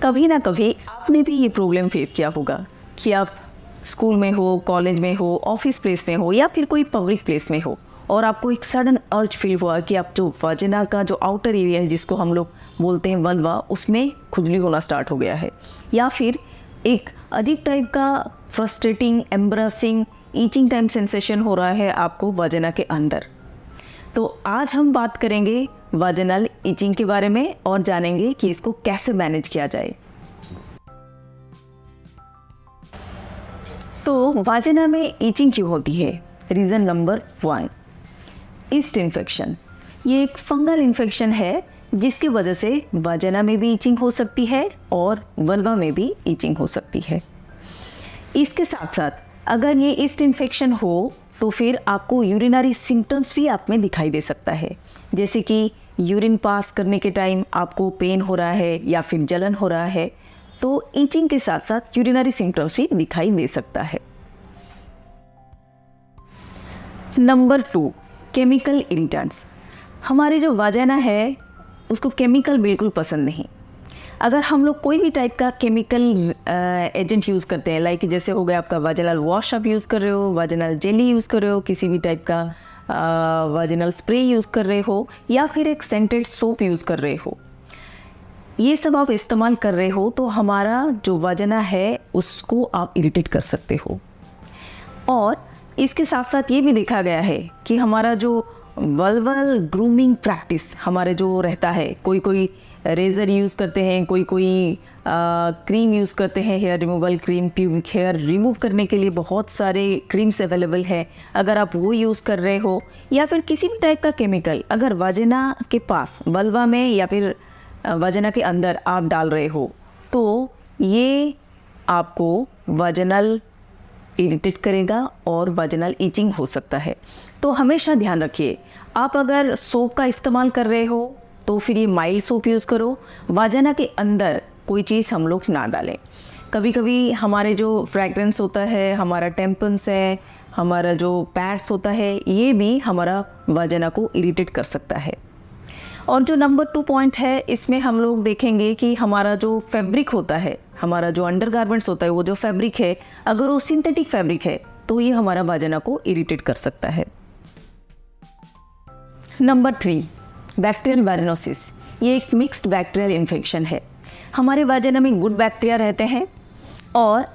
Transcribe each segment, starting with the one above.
कभी ना कभी आपने भी ये प्रॉब्लम फेस किया होगा कि आप स्कूल में हो, कॉलेज में हो, ऑफिस प्लेस में हो या फिर कोई पब्लिक प्लेस में हो और आपको एक सडन अर्ज फील हुआ कि आप जो वाजिना का जो आउटर एरिया है जिसको हम लोग बोलते हैं वल्वा, उसमें खुजली होना स्टार्ट हो गया है, या फिर एक अजीब टाइप का frustrating, embarrassing, itching time sensation हो रहा है आपको वाजिना के अंदर। तो आज हम बात करेंगे वाजिनल ईचिंग के बारे में और जानेंगे कि इसको कैसे मैनेज किया जाए। तो वाजिना में ईचिंग क्यों होती है? Reason number 1, east infection. ये एक फंगल इन्फेक्शन है जिसकी वजह से वाजिना में भी ईचिंग हो सकती है और वल्वा में भी ईचिंग हो सकती है। इसके साथ साथ अगर ये ईस्ट इन्फेक्शन हो तो फिर आपको यूरिनरी सिम्टम्स भी आप में दिखाई दे सकता है, जैसे कि यूरिन पास करने के टाइम आपको पेन हो रहा है या फिर जलन हो रहा है, तो ईचिंग के साथ साथ यूरिनरी सिम्टम्स भी दिखाई दे सकता है। Number 2, chemical irritants. हमारे जो वाजिना है उसको केमिकल बिल्कुल पसंद नहीं। अगर हम लोग कोई भी टाइप का केमिकल एजेंट यूज़ करते हैं, लाइक जैसे हो गया आपका वाजिनल वॉश आप यूज़ कर रहे हो, वाजिनल जेली यूज़ कर रहे हो, किसी भी टाइप का वाजिनल स्प्रे यूज़ कर रहे हो या फिर एक सेंटेड सोप यूज़ कर रहे हो, ये सब आप इस्तेमाल कर रहे हो तो हमारा जो वाजिना है उसको आप इरिटेट कर सकते हो। और इसके साथ साथ ये भी देखा गया है कि हमारा जो वल्वल ग्रूमिंग प्रैक्टिस हमारे जो रहता है, कोई कोई रेज़र यूज़ करते हैं, कोई कोई क्रीम यूज़ करते हैं, hair removal cream, pubic hair remove करने के लिए बहुत सारे क्रीम्स अवेलेबल है। अगर आप वो यूज़ कर रहे हो या फिर किसी भी टाइप का केमिकल अगर वाजिना के पास, वल्वा में या फिर वाजिना के अंदर आप डाल रहे हो तो ये आपको वाजिनल इरिटेट करेगा और वाजिनल ईचिंग हो सकता है। तो हमेशा ध्यान रखिए, आप अगर सोप का इस्तेमाल कर रहे हो तो फिर ये माइल्ड सोप यूज़ करो, वाजिना के अंदर कोई चीज़ हम लोग ना डालें। कभी कभी हमारे जो फ्रैग्रेंस होता है, हमारा टेम्पन्स है, हमारा जो पैड्स होता है, ये भी हमारा वाजिना को इरिटेट कर सकता है। और जो नंबर 2 पॉइंट है, इसमें हम लोग देखेंगे कि हमारा जो फैब्रिक होता है, हमारा जो अंडरगारमेंट्स होता है, वो जो फैब्रिक है अगर वो सिंथेटिक फैब्रिक है तो ये हमारा वाजिना को इरिटेट कर सकता है। Number 3, bacterial vaginosis. ये एक मिक्स्ड बैक्टीरियल इन्फेक्शन है। हमारे वाजिना में गुड बैक्टीरिया रहते हैं और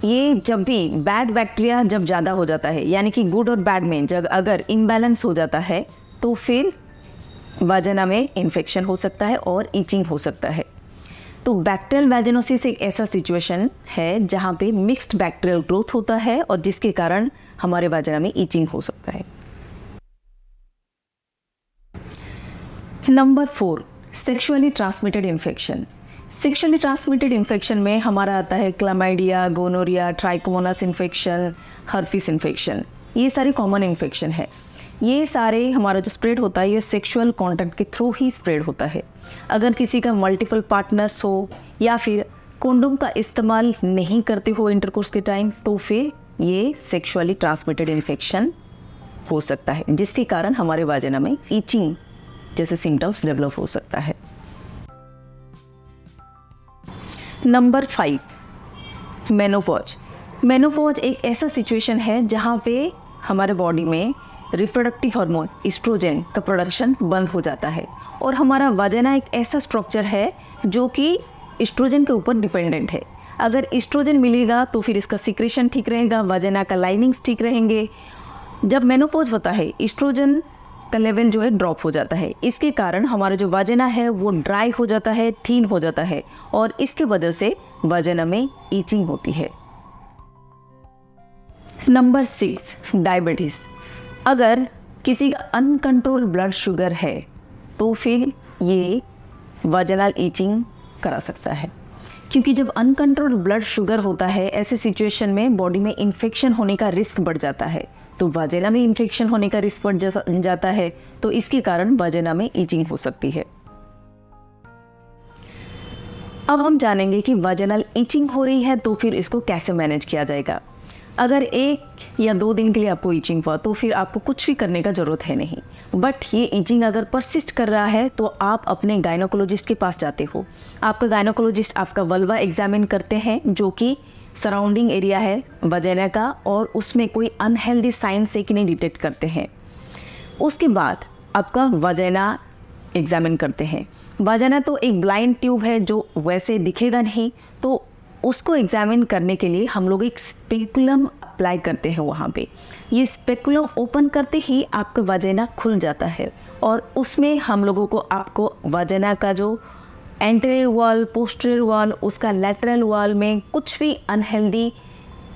ये जब भी बैड बैक्टीरिया जब ज़्यादा हो जाता है, यानी कि गुड और बैड में जब अगर इम्बैलेंस हो जाता है तो फिर वाजिना में इन्फेक्शन हो सकता है और ईचिंग हो सकता है। तो बैक्टीरियल वाजिनोसिस एक ऐसा सिचुएशन है जहाँ पे मिक्स्ड बैक्टीरियल ग्रोथ होता है और जिसके कारण हमारे वाजिना में ईचिंग हो सकता है। Number 4, sexually transmitted infection. Sexually transmitted infection में हमारा आता है chlamydia, gonorrhoea, trichomonas infection, herpes infection. ये सारे कॉमन इन्फेक्शन है। ये सारे हमारा जो स्प्रेड होता है ये सेक्सुअल कांटेक्ट के थ्रू ही स्प्रेड होता है। अगर किसी का मल्टीपल पार्टनर्स हो या फिर कंडोम का इस्तेमाल नहीं करते हो इंटरकोर्स के टाइम तो फिर ये सेक्सुअली ट्रांसमिटेड इन्फेक्शन हो सकता है, जिसके कारण हमारे वाजिना में ईचिंग जैसे सिम्टम्स डेवलप हो सकता है। Number 5, menopause. मेनोपॉज एक ऐसा सिचुएशन है जहाँ पे हमारे बॉडी में रिप्रोडक्टिव हार्मोन एस्ट्रोजन का प्रोडक्शन बंद हो जाता है और हमारा वाजिना एक ऐसा स्ट्रक्चर है जो कि एस्ट्रोजन के ऊपर डिपेंडेंट है। अगर एस्ट्रोजन मिलेगा तो फिर इसका सिक्रेशन ठीक रहेगा, वाजिना का लाइनिंग्स ठीक रहेंगे। जब मेनोपॉज होता है एस्ट्रोजन का लेवल जो है ड्रॉप हो जाता है, इसके कारण हमारा जो वाजिना है वो ड्राई हो जाता है, थीन हो जाता है और इसके वजह से वाजिना में ईचिंग होती है। Number 6, diabetes. अगर किसी का अनकंट्रोल ब्लड शुगर है तो फिर ये वाजिनल ईचिंग करा सकता है, क्योंकि जब अनकंट्रोल ब्लड शुगर होता है ऐसे सिचुएशन में बॉडी में इन्फेक्शन होने का रिस्क बढ़ जाता है। तो वाजिना में इन्फेक्शन होने का रिस्क बढ़ जाता है तो इसके कारण वाजिना में ईचिंग हो सकती है। अब हम जानेंगे कि वाजिनल ईचिंग हो रही है तो फिर इसको कैसे मैनेज किया जाएगा। अगर 1 या 2 दिन के लिए आपको ईचिंग हुआ तो फिर आपको कुछ भी करने का ज़रूरत है नहीं। बट ये ईचिंग अगर परसिस्ट कर रहा है तो आप अपने गायनोकोलॉजिस्ट के पास जाते हो। आपका गायनोकोलॉजिस्ट आपका वल्वा एग्जामिन करते हैं, जो कि सराउंडिंग एरिया है वजाइना का, और उसमें कोई अनहेल्दी साइंस है कि नहीं डिटेक्ट करते हैं। उसके बाद आपका वजाइना एग्जामिन करते हैं। वजाइना तो एक ब्लाइंड ट्यूब है जो वैसे दिखेगा नहीं, तो उसको एग्जामिन करने के लिए हम लोग एक स्पेकुलम अप्लाई करते हैं वहाँ पे। ये स्पेकुलम ओपन करते ही आपका वजाइना खुल जाता है, और उसमें हम लोगों को आपको वजाइना का जो एंटीरियर वॉल, पोस्टीरियर वॉल, उसका लैटरल वॉल में कुछ भी अनहेल्दी,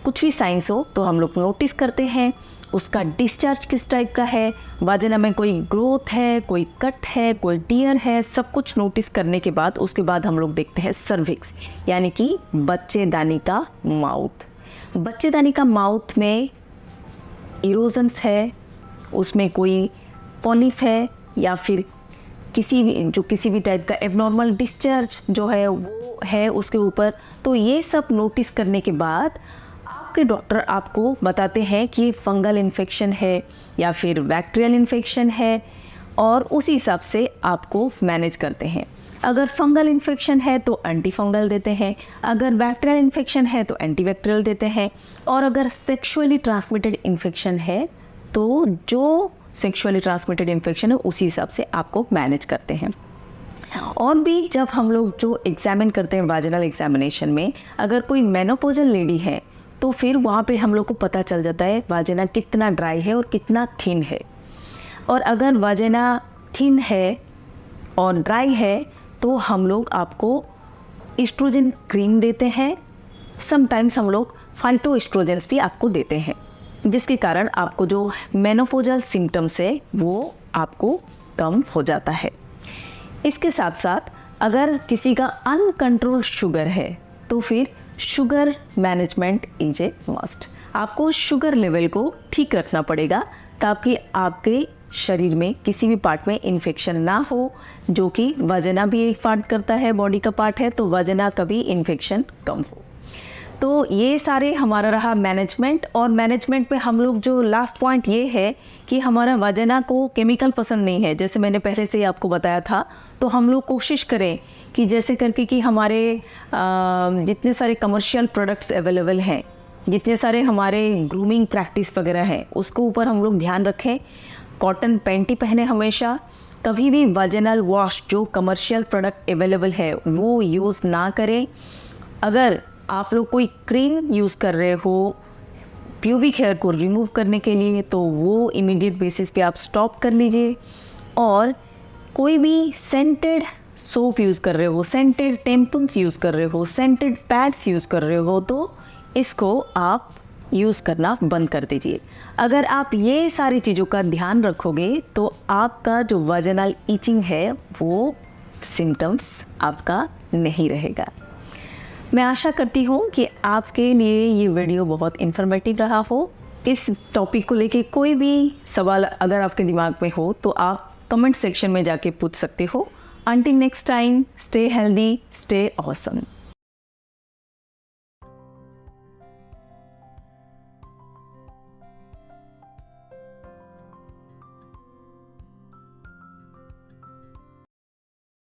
कुछ भी साइंस हो तो हम लोग नोटिस करते हैं। उसका डिस्चार्ज किस टाइप का है, वजाइना में कोई ग्रोथ है, कोई कट है, कोई टीयर है, सब कुछ नोटिस करने के बाद उसके बाद हम लोग देखते हैं सर्विक्स, यानी कि बच्चेदानी का माउथ। बच्चेदानी का माउथ में इरोजन्स है, उसमें कोई पॉलिप है, या फिर किसी भी टाइप का एबनॉर्मल डिस्चार्ज जो है वो है उसके ऊपर। तो ये सब नोटिस करने के बाद आपके डॉक्टर आपको बताते हैं कि फंगल इन्फेक्शन है या फिर बैक्टीरियल इन्फेक्शन है, और उसी हिसाब से आपको मैनेज करते हैं। अगर फंगल इन्फेक्शन है तो एंटी फंगल देते हैं, अगर बैक्टीरियल इन्फेक्शन है तो एंटी बैक्टीरियल देते हैं, और अगर सेक्सुअली ट्रांसमिटेड इन्फेक्शन है तो जो सेक्सुअली ट्रांसमिटेड इन्फेक्शन है उसी हिसाब से आपको मैनेज करते हैं। और भी जब हम लोग जो एग्जामिन करते हैं वाजिनल एग्जामिनेशन में, अगर कोई मेनोपॉजल लेडी है तो फिर वहाँ पे हम लोग को पता चल जाता है वाजिना कितना ड्राई है और कितना थिन है। और अगर वाजिना थिन है और ड्राई है तो हम लोग आपको एस्ट्रोजन क्रीम देते हैं। समटाइम्स हम लोग फाइटोएस्ट्रोजेंस भी आपको देते हैं, जिसके कारण आपको जो मेनोपॉजल सिम्टम्स है वो आपको कम हो जाता है। इसके साथ साथ अगर किसी का अनकंट्रोल्ड शुगर है तो फिर sugar management is a must. आपको शुगर लेवल को ठीक रखना पड़ेगा ताकि आपके शरीर में किसी भी पार्ट में इन्फेक्शन ना हो, जो कि वजाइना भी एक पार्ट करता है, बॉडी का पार्ट है, तो वजाइना का भी इन्फेक्शन कम हो। तो ये सारे हमारा रहा मैनेजमेंट। और मैनेजमेंट में हम लोग जो लास्ट पॉइंट ये है कि हमारा वजाइना को केमिकल पसंद नहीं है, जैसे मैंने पहले से ही आपको बताया था। तो हम लोग कोशिश करें कि जैसे करके कि हमारे जितने सारे कमर्शियल प्रोडक्ट्स अवेलेबल हैं, जितने सारे हमारे ग्रूमिंग प्रैक्टिस वगैरह हैं, उसको ऊपर हम लोग ध्यान रखें। कॉटन पैंटी पहने हमेशा। कभी भी वजाइनल वॉश जो कमर्शियल प्रोडक्ट अवेलेबल है वो यूज़ ना करें। अगर आप लोग कोई क्रीम यूज़ कर रहे हो प्यूबिक हेयर को रिमूव करने के लिए तो वो इमीडिएट बेसिस पे आप स्टॉप कर लीजिए। और कोई भी सेंटेड सोप यूज़ कर रहे हो, सेंटेड टेम्पन्स यूज़ कर रहे हो, सेंटेड पैड्स यूज़ कर रहे हो तो इसको आप यूज़ करना बंद कर दीजिए। अगर आप ये सारी चीज़ों का ध्यान रखोगे तो आपका जो वजाइनल ईचिंग है वो सिम्टम्स आपका नहीं रहेगा। मैं आशा करती हूँ कि आपके लिए ये वीडियो बहुत इन्फॉर्मेटिव रहा हो। इस टॉपिक को लेके कोई भी सवाल अगर आपके दिमाग में हो तो आप कमेंट सेक्शन में जाके पूछ सकते हो। Until next time, stay healthy, stay awesome.